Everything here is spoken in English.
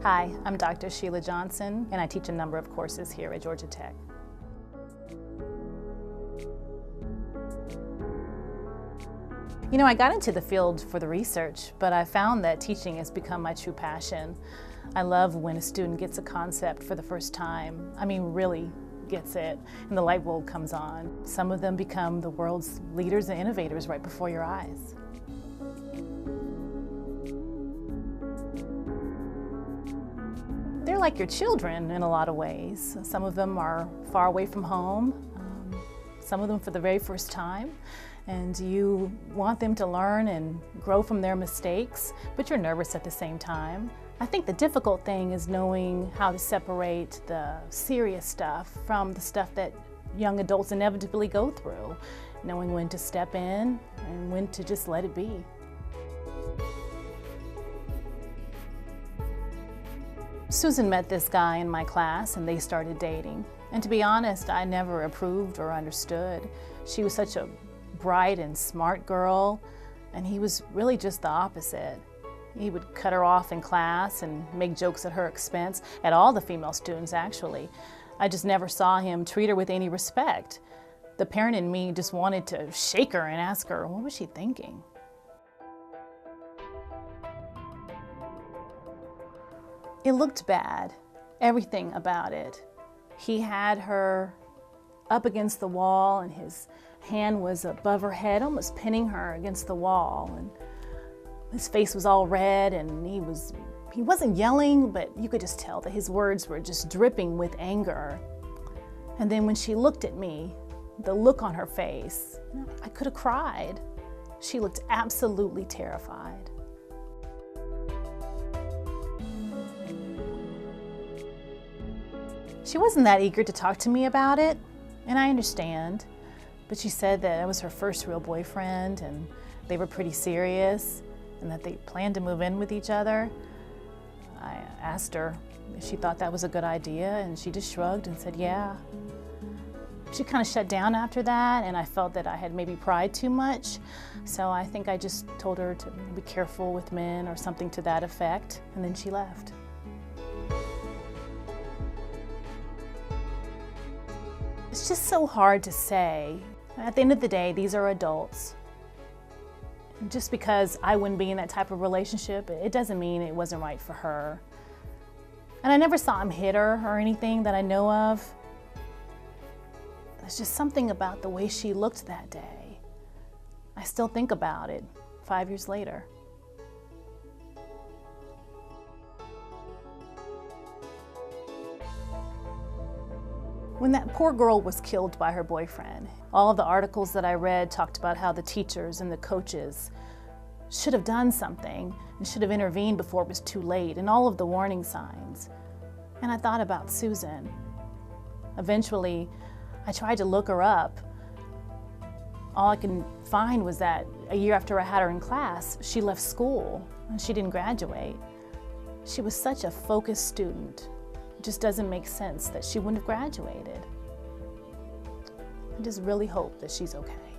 Hi, I'm Dr. Sheila Johnson, and I teach a number of courses here at Georgia Tech. You know, I got into the field for the research, but I found that teaching has become my true passion. I love when a student gets a concept for the first time. I mean, really gets it, and the light bulb comes on. Some of them become the world's leaders and innovators right before your eyes. They're like your children in a lot of ways. Some of them are far away from home, some of them for the very first time, and you want them to learn and grow from their mistakes, but you're nervous at the same time. I think the difficult thing is knowing how to separate the serious stuff from the stuff that young adults inevitably go through, knowing when to step in and when to just let it be. Susan met this guy in my class and they started dating. And to be honest, I never approved or understood. She was such a bright and smart girl, and he was really just the opposite. He would cut her off in class and make jokes at her expense, at all the female students actually. I just never saw him treat her with any respect. The parent in me just wanted to shake her and ask her, what was she thinking? It looked bad, everything about it. He had her up against the wall and his hand was above her head, almost pinning her against the wall. And his face was all red and he wasn't yelling, but you could just tell that his words were just dripping with anger. And then when she looked at me, the look on her face, I could have cried. She looked absolutely terrified. She wasn't that eager to talk to me about it, and I understand, but she said that it was her first real boyfriend and they were pretty serious and that they planned to move in with each other. I asked her if she thought that was a good idea, and she just shrugged and said, yeah. She kind of shut down after that, and I felt that I had maybe pried too much, so I think I just told her to be careful with men or something to that effect, and then she left. It's just so hard to say. At the end of the day, these are adults. And just because I wouldn't be in that type of relationship, it doesn't mean it wasn't right for her. And I never saw him hit her or anything that I know of. There's just something about the way she looked that day. I still think about it 5 years later. When that poor girl was killed by her boyfriend, all of the articles that I read talked about how the teachers and the coaches should have done something and should have intervened before it was too late, and all of the warning signs. And I thought about Susan. Eventually, I tried to look her up. All I can find was that a year after I had her in class, she left school and she didn't graduate. She was such a focused student. It just doesn't make sense that she wouldn't have graduated. I just really hope that she's okay.